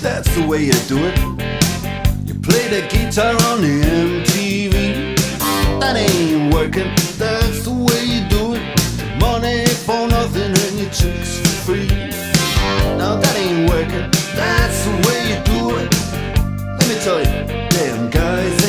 that's the way you do it. You play the guitar on the MTV. That ain't working, that's the way you do it. Money for nothing and your chicks for free. Now that ain't working, that's the way you do it. Let me tell you, damn guys